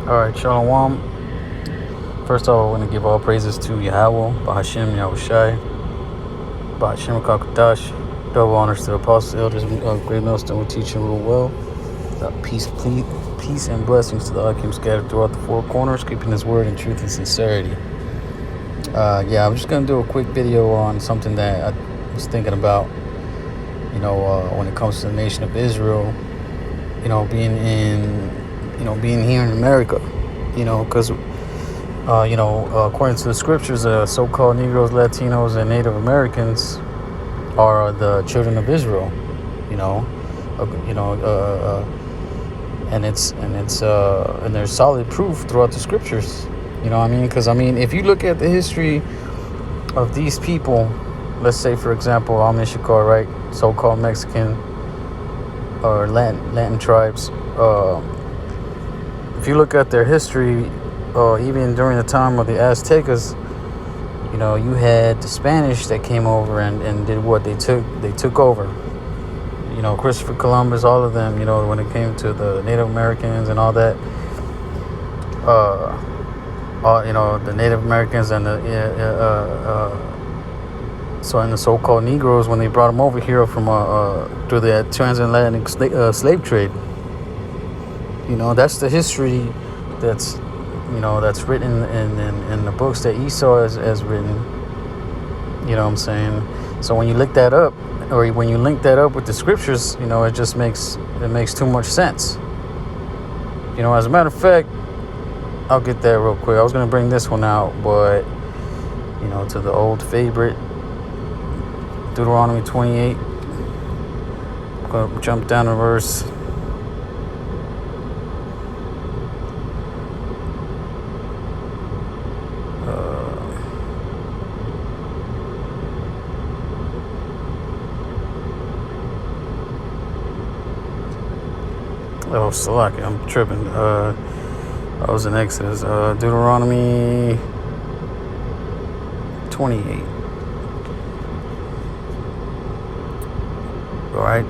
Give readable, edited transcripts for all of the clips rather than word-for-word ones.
Alright, Shalom. First off, I want to give all praises to Yahawah, Bahashim, YAHAWASHI, Bahashim Kakadash. Double honors to the apostles, elders, great millstone who teach and rule well. Peace and blessings to the Akim scattered throughout the four corners, keeping his word in truth and sincerity. I'm just going to do a quick video on something that I was thinking about, when it comes to the nation of Israel, being here in America, because, according to the scriptures, so-called Negroes, Latinos, and Native Americans are the children of Israel, and there's solid proof throughout the scriptures, because if you look at the history of these people, let's say, for example, Amishikar, right, so-called Mexican or Latin tribes, if you look at their history, even during the time of the Aztecas, you had the Spanish that came over and did what they took over. Christopher Columbus, all of them, when it came to the Native Americans and all that, the Native Americans and the so-called Negroes, when they brought them over here from through the transatlantic slave trade. That's the history that's written in the books that Esau has written. You know what I'm saying? So when you look that up, or when you link that up with the scriptures, it just makes too much sense. As a matter of fact, I'll get that real quick. I was gonna bring this one out, but to the old favorite, Deuteronomy 28. I'm gonna jump down to verse. Oh, Salaki, I'm tripping. I was in Exodus. Deuteronomy 28. All right,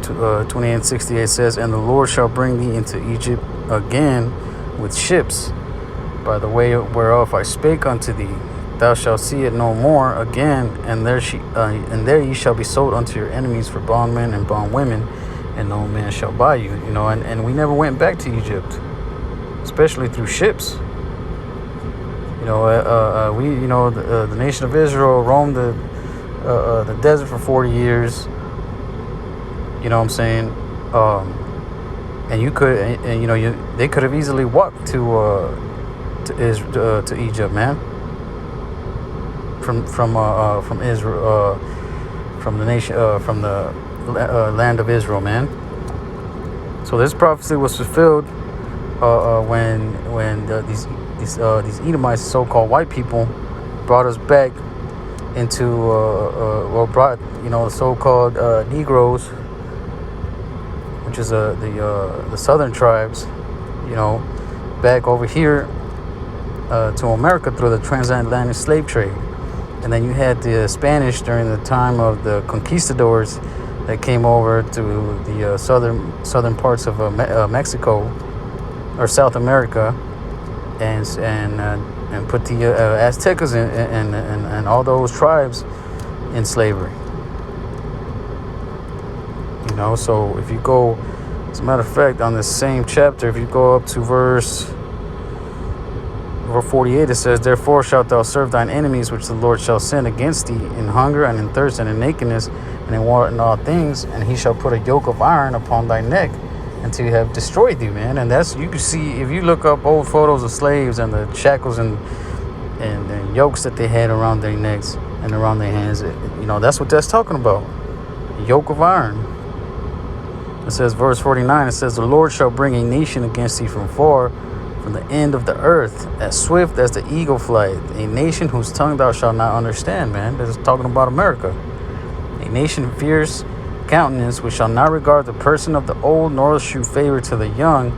28 and 68 says, "And the Lord shall bring thee into Egypt again with ships, by the way whereof I spake unto thee. Thou shalt see it no more again, and there ye shall be sold unto your enemies for bondmen and bondwomen, and no man shall buy you." And we never went back to Egypt, especially through ships. The nation of Israel roamed the desert for 40 years. You know what I'm saying? And they could have easily walked to Egypt, man. From Israel, from the nation, from the land of Israel, man. So this prophecy was fulfilled when these Edomites, so-called white people, brought us back into brought the so-called Negroes, which is the southern tribes, back over here to America through the transatlantic slave trade. And then you had the Spanish during the time of the conquistadors that came over to the southern parts of Mexico or South America, and put the Aztecas and all those tribes in slavery. So if you go, as a matter of fact, on this same chapter, if you go up to verse 48, it says, "Therefore shalt thou serve thine enemies, which the Lord shall send against thee, in hunger and in thirst and in nakedness and in want and all things, and he shall put a yoke of iron upon thy neck until he have destroyed thee," man. And that's, you can see, if you look up old photos of slaves and the shackles and yokes that they had around their necks and around their hands, that's what that's talking about. A yoke of iron. It says, verse 49, it says, "The Lord shall bring a nation against thee from far, from the end of the earth, as swift as the eagle flight, a nation whose tongue thou shalt not understand," man. This is talking about America. "A nation fierce countenance, which shall not regard the person of the old, nor shew favor to the young,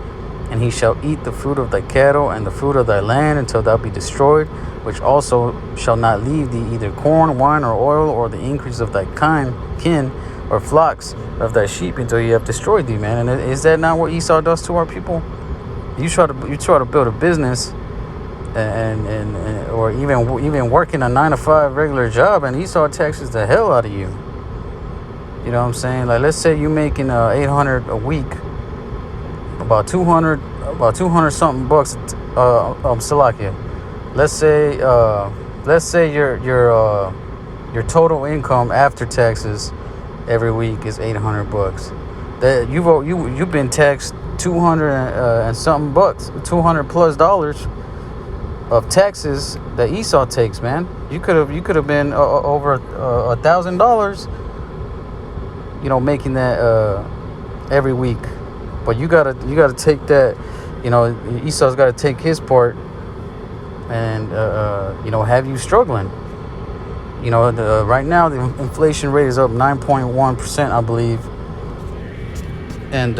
and he shall eat the fruit of thy cattle and the fruit of thy land until thou be destroyed, which also shall not leave thee either corn, wine, or oil, or the increase of thy kin, or flocks of thy sheep, until you have destroyed thee," man. And is that not what Esau does to our people? you try to build a business, and or even working a 9 to 5 regular job, and Esau taxes the hell out of you. You know what I'm saying? Like, let's say you're making $800 a week, about 200 something bucks. Salakia. Let's say your total income after taxes every week is $800. That you've been taxed 200 and something bucks, $200+ of taxes that Esau takes, man. You could have been over $1,000, making that every week. But you gotta take that, Esau's got to take his part, and have you struggling. Right now the inflation rate is up 9.1%, I believe, and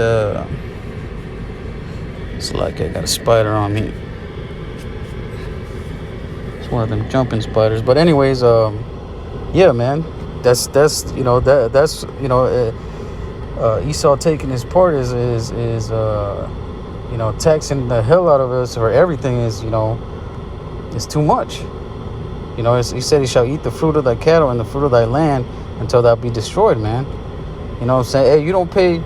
it's like I got a spider on me. It's one of them jumping spiders. But anyways, yeah, man, that's Esau taking his part is taxing the hell out of us for everything is it's too much. He said he shall eat the fruit of thy cattle and the fruit of thy land until thou be destroyed, man. You know what I'm saying? Hey, you don't pay,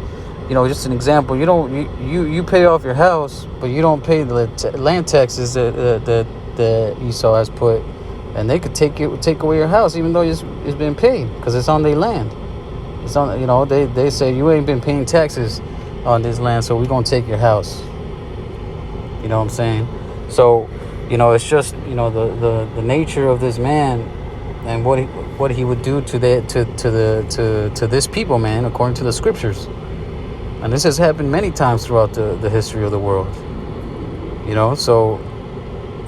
just an example, you pay off your house, but you don't pay the land taxes that Esau has put, and they could take away your house even though it's been paid because it's on their land. It's on, they say you ain't been paying taxes on this land, so we're gonna take your house. You know what I'm saying? So, it's just the nature of this man and what he would do to this people, man, according to the scriptures. And this has happened many times throughout the history of the world. So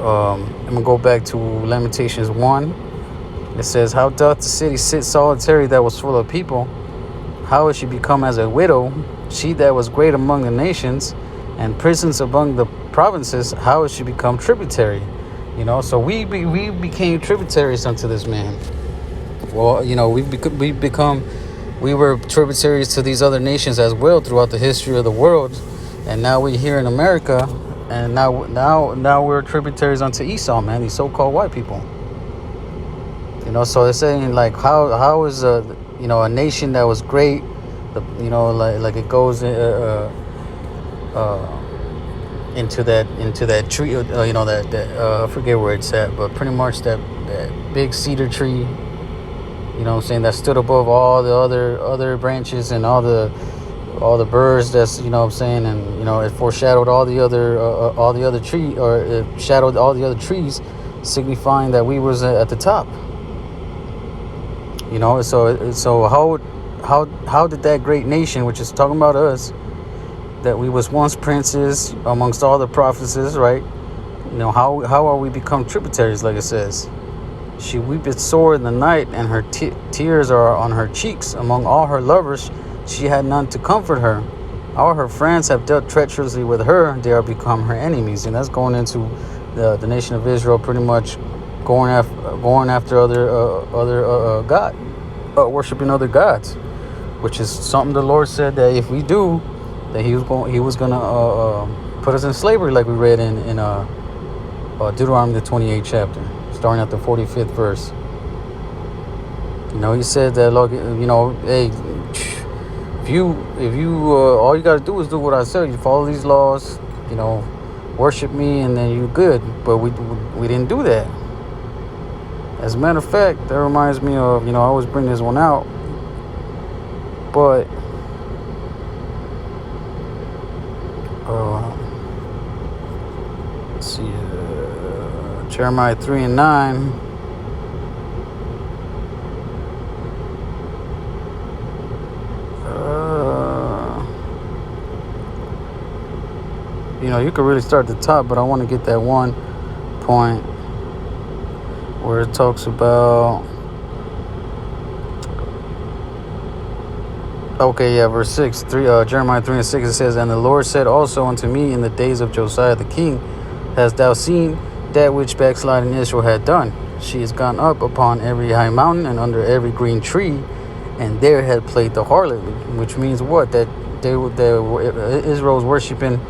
I'm gonna go back to Lamentations 1. It says, "How doth the city sit solitary that was full of people? How is she become as a widow, she that was great among the nations, and prisons among the provinces? How is she become tributary?" So we became tributaries unto this man. Well, we were tributaries to these other nations as well throughout the history of the world, and now we're here in America, and now we're tributaries unto Esau, man. These so-called white people. So they're saying like, how is a nation that was great, like it goes into that tree, I forget where it's at, but pretty much that big cedar tree, that stood above all the other branches and all the birds. That's and it foreshadowed all the other tree, or it shadowed all the other trees, signifying that we was at the top. So how did that great nation, which is talking about us, that we was once princes amongst all the prophecies, right? How are we become tributaries, like it says? She weepeth sore in the night, and her tears are on her cheeks. Among all her lovers, she had none to comfort her. All her friends have dealt treacherously with her. They are become her enemies. And that's going into the nation of Israel, pretty much going after other God, worshiping other gods, which is something the Lord said that if we do, that He was gonna put us in slavery, like we read in Deuteronomy the 28th chapter, starting at the 45th verse. He said that, look, hey, if you all you gotta do is do what I said. You follow these laws, worship me, and then you're good. But we didn't do that. As a matter of fact, that reminds me of, I always bring this one out, but let's see, Jeremiah 3:9. You could really start at the top, but I want to get that one point where it talks about, verse 6, Jeremiah 3:6, it says, "And the Lord said also unto me in the days of Josiah the king, Hast thou seen that which backsliding Israel had done? She is gone up upon every high mountain and under every green tree, and there had played the harlot," which means what? That Israel was worshiping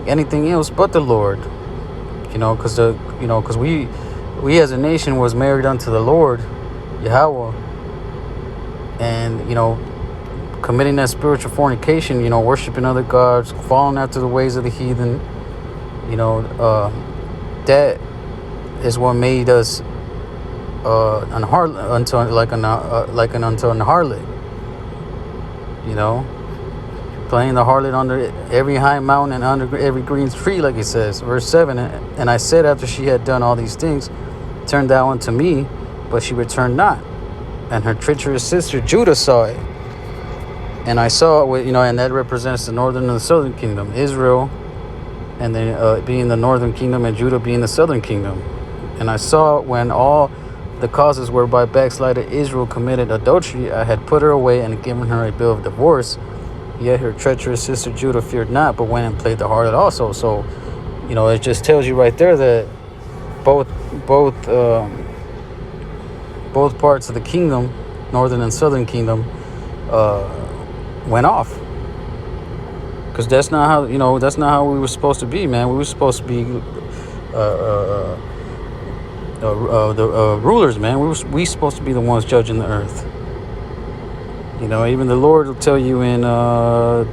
anything else but the Lord. Because we as a nation was married unto the Lord, Yahawah, and committing that spiritual fornication, worshiping other gods, following after the ways of the heathen, that is what made us an harlot, unto an harlot. Playing the harlot under every high mountain and under every green tree, like it says, verse 7. And I said, after she had done all these things, turn thou unto me, but she returned not. And her treacherous sister Judah saw it. And I saw it, and that represents the northern and the southern kingdom, Israel, and then being the northern kingdom, and Judah being the southern kingdom. And I saw when all the causes whereby backslider Israel committed adultery, I had put her away and given her a bill of divorce. Yet her treacherous sister Judah feared not, but went and played the harlot also. So, it just tells you right there that both parts of the kingdom, northern and southern kingdom, went off. Because that's not how we were supposed to be, man. We were supposed to be the rulers, man. We supposed to be the ones judging the earth. Even the Lord will tell you in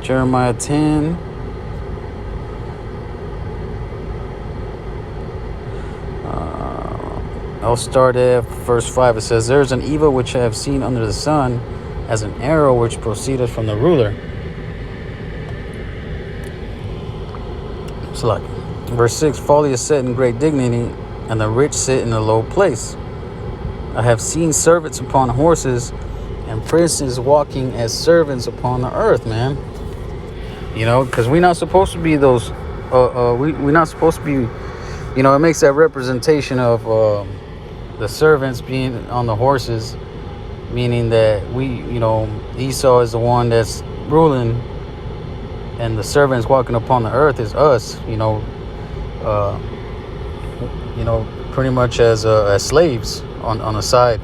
Jeremiah 10. I'll start at verse 5. It says, there is an evil which I have seen under the sun, as an arrow which proceedeth from the ruler. It's like verse 6. Folly is set in great dignity, and the rich sit in a low place. I have seen servants upon horses, and princes walking as servants upon the earth, man. Because we're not supposed to be those. We're not supposed to be. It makes that representation of the servants being on the horses, meaning that Esau is the one that's ruling, and the servants walking upon the earth is us. Pretty much as slaves on the side.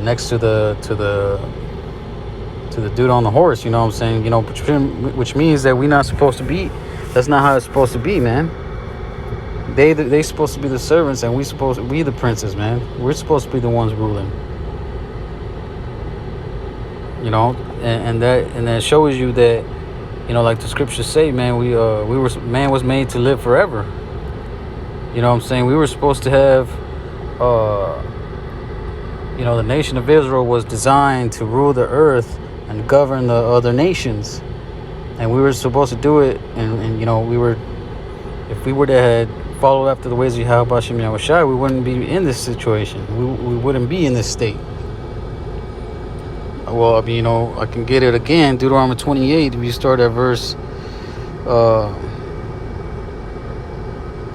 Next to the dude on the horse, you know what I'm saying? Which means that we're not supposed to be. That's not how it's supposed to be, man. They supposed to be the servants, and we the princes, man. We're supposed to be the ones ruling. And that shows you that, like the scriptures say, man. Man was made to live forever. You know what I'm saying? We were supposed to have. The nation of Israel was designed to rule the earth and govern the other nations. And we were supposed to do it. And if we would have followed after the ways of YAHAWASHI, we wouldn't be in this situation. We wouldn't be in this state. Well, I can get it again. Deuteronomy 28, if you start at verse...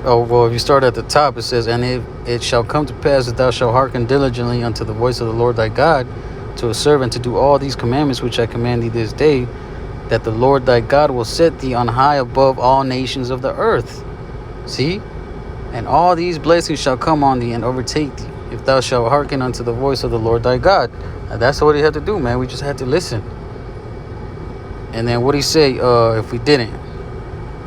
if you start at the top, it says, and it shall come to pass that thou shalt hearken diligently unto the voice of the Lord thy God, to observe and to do all these commandments which I command thee this day, that the Lord thy God will set thee on high above all nations of the earth. See? And all these blessings shall come on thee and overtake thee, if thou shalt hearken unto the voice of the Lord thy God. And that's what he had to do, man. We just had to listen. And then what he say if we didn't?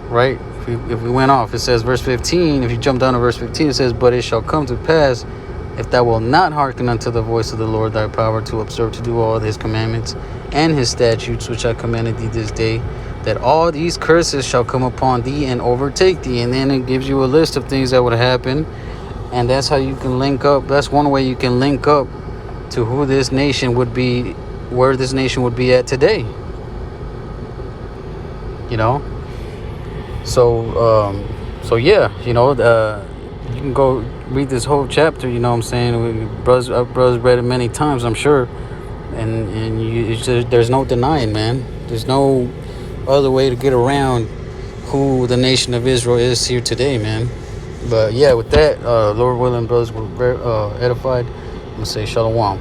Right? If we went off, it says verse 15. If you jump down to verse 15, it says, but it shall come to pass, if thou wilt not hearken unto the voice of the Lord thy power, to observe to do all his commandments and his statutes which I commanded thee this day, that all these curses shall come upon thee and overtake thee. And then it gives you a list of things that would happen, and that's how you can link up. That's one way you can link up to who this nation would be, where this nation would be at today. So yeah, you can go read this whole chapter. You know what I'm saying? Brothers read it many times, I'm sure, and there's no denying, man. There's no other way to get around who the nation of Israel is here today, man. But yeah, with that, Lord willing, brothers were edified. I'm gonna say shalom.